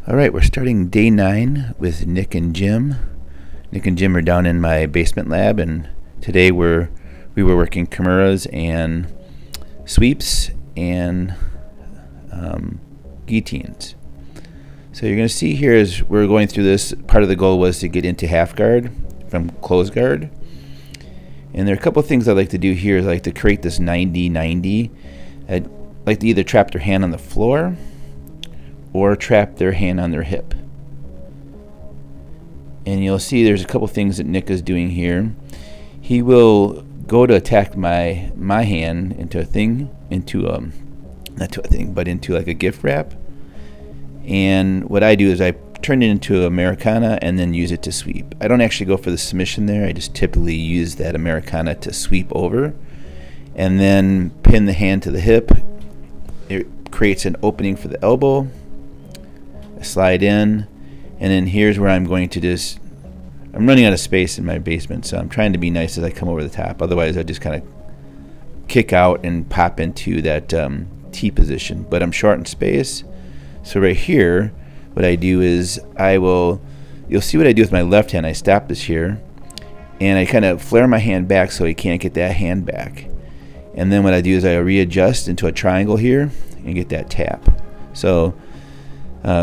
All right, we're starting day 9 with Nick and Jim. Nick and Jim are down in my basement lab, and today we were working kimuras and sweeps and guillotines. So you're going to see here as we're going through this, part of the goal was to get into half guard from close guard. And there are a couple of things I like to do here. I like to create this 90-90. I'd like to either trap their hand on the floor or trap their hand on their hip. And you'll see there's a couple things that Nick is doing here. He will go to attack my hand into like a gift wrap. And what I do is I turn it into Americana and then use it to sweep. I don't actually go for the submission there. I just typically use that Americana to sweep over and then pin the hand to the hip. It creates an opening for the elbow. I slide in, and then here's where I'm going to I'm running out of space in my basement, so I'm trying to be nice as I come over the top. Otherwise, I just kind of kick out and pop into that T position. But I'm short in space, so right here, what I do is you'll see what I do with my left hand. I stop this here, and I kind of flare my hand back so he can't get that hand back. And then what I do is I readjust into a triangle here and get that tap. So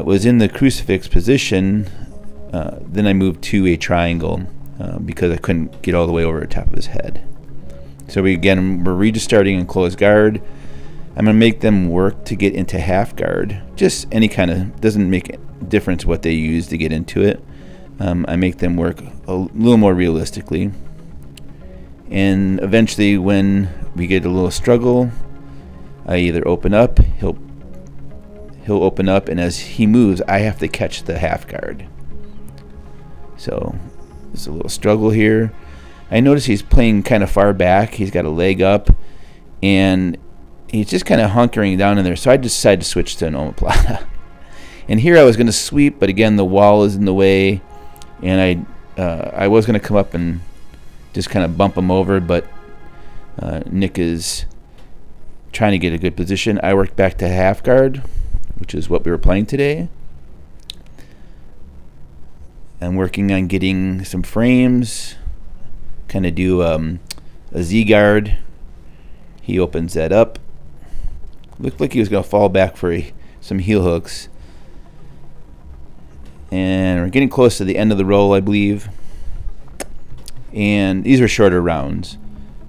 was in the crucifix position, then I moved to a triangle because I couldn't get all the way over the top of his head. So we're restarting in closed guard. I'm going to make them work to get into half guard. Just any kind of, doesn't make a difference what they use to get into it. I make them work a little more realistically. And eventually when we get a little struggle, I either open up, he'll open up, and as he moves, I have to catch the half guard. So there's a little struggle here. I notice he's playing kind of far back. He's got a leg up, and he's just kind of hunkering down in there. So I decided to switch to an omoplata. And here I was going to sweep, but again, the wall is in the way, and I was going to come up and just kind of bump him over, but Nick is trying to get a good position. I worked back to half guard, which is what we were playing today. I'm working on getting some frames, kind of do a Z guard. He opens that up. Looked like he was going to fall back for some heel hooks. And we're getting close to the end of the roll, I believe. And these are shorter rounds.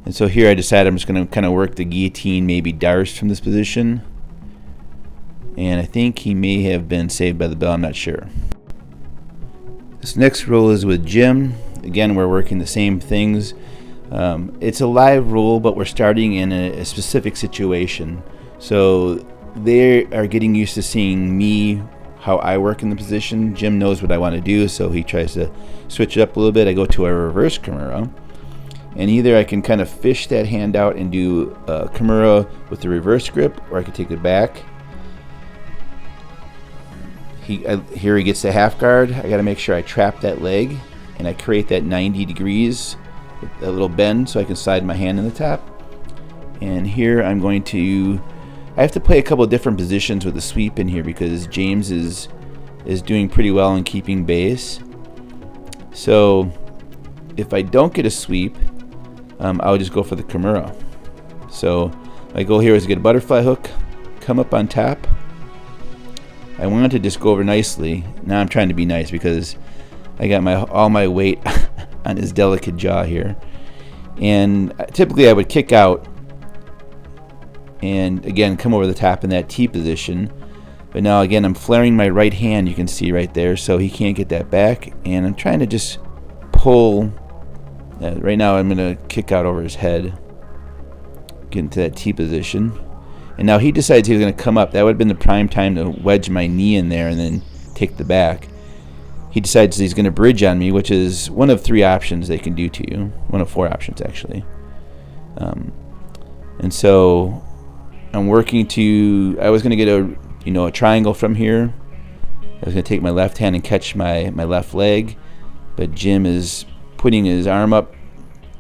And so here I decided I'm just going to kind of work the guillotine, maybe Darce from this position. And I think he may have been saved by the bell, I'm not sure. This next roll is with Jim. Again, we're working the same things. It's a live roll, but we're starting in a specific situation. So they are getting used to seeing me, how I work in the position. Jim knows what I want to do, so he tries to switch it up a little bit. I go to a reverse kimura, and either I can kind of fish that hand out and do a kimura with the reverse grip, or I can take it back. Here he gets the half guard. I got to make sure I trap that leg, and I create that 90 degrees with a little bend so I can slide my hand in the top. And here I have to play a couple of different positions with the sweep in here because James is doing pretty well in keeping base. So if I don't get a sweep, I'll just go for the kimura. So my goal here is to get a butterfly hook, come up on top. I wanted to just go over nicely. Now I'm trying to be nice because I got all my weight on his delicate jaw here. And typically I would kick out and again come over the top in that T position. But now again I'm flaring my right hand, you can see right there, so he can't get that back. And I'm trying to just pull. Right now I'm going to kick out over his head, get into that T position. And now he decides he was going to come up. That would have been the prime time to wedge my knee in there and then take the back. He decides he's going to bridge on me, which is one of 3 options they can do to you. One of 4 options, actually. And so I'm working I was going to get a triangle from here. I was going to take my left hand and catch my left leg. But Jim is putting his arm up.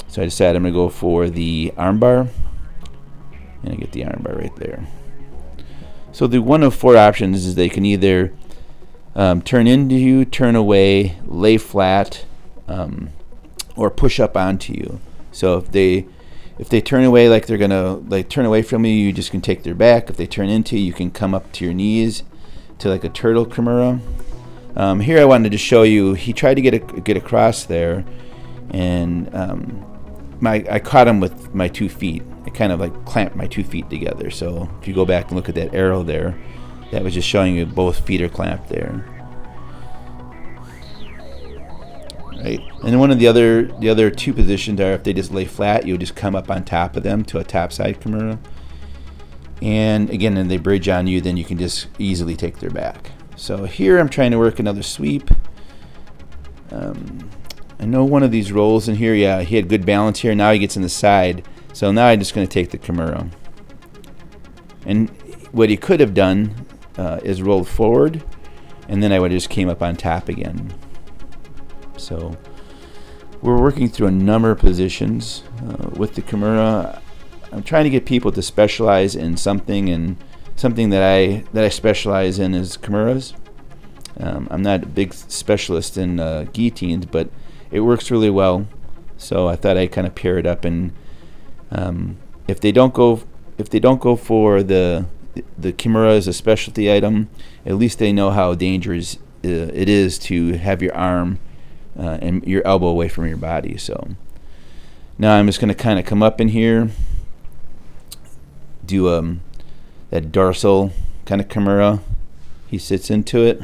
So I decided I'm going to go for the arm bar. And I get the armbar right there. So the one of 4 options is they can either turn into you, turn away, lay flat, or push up onto you. So if they turn away like they're gonna turn away from you, you just can take their back. If they turn into you, you can come up to your knees to like a turtle kimura. Here I wanted to show you. He tried to get across there, and I caught him with my 2 feet. I kind of like clamped my 2 feet together. So if you go back and look at that arrow there, that was just showing you both feet are clamped there. Right. And then one of the other 2 positions are if they just lay flat, you'll just come up on top of them to a topside kimura. And again, when they bridge on you, then you can just easily take their back. So here I'm trying to work another sweep. I know one of these rolls in here, yeah, he had good balance here. Now he gets in the side. So now I'm just going to take the kimura. And what he could have done is rolled forward, and then I would have just came up on top again. So we're working through a number of positions with the kimura. I'm trying to get people to specialize in something, and something that I specialize in is kimuras. I'm not a big specialist in guillotines, but it works really well. So I thought I'd kind of pair it up, and if they don't go for the kimura as a specialty item, at least they know how dangerous it is to have your arm and your elbow away from your body. So now I'm just going to kind of come up in here, do that dorsal kind of kimura. He sits into it.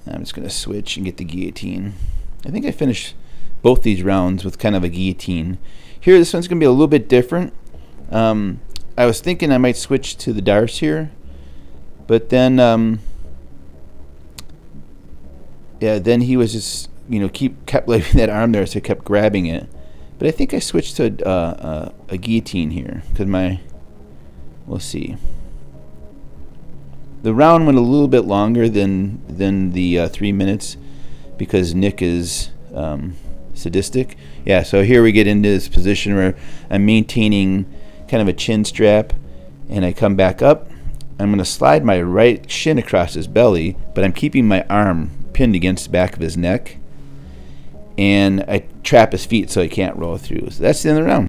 I'm just going to switch and get the guillotine. I think I finished both these rounds with kind of a guillotine. Here, this one's going to be a little bit different. I was thinking I might switch to the darce here, but then then he was just kept leaving that arm there, so I kept grabbing it. But I think I switched to a guillotine here because we'll see. The round went a little bit longer than the 3 minutes because Nick is sadistic. Yeah, so here we get into this position where I'm maintaining kind of a chin strap, and I come back up. I'm going to slide my right shin across his belly, but I'm keeping my arm pinned against the back of his neck, and I trap his feet so he can't roll through. So that's the end of the round.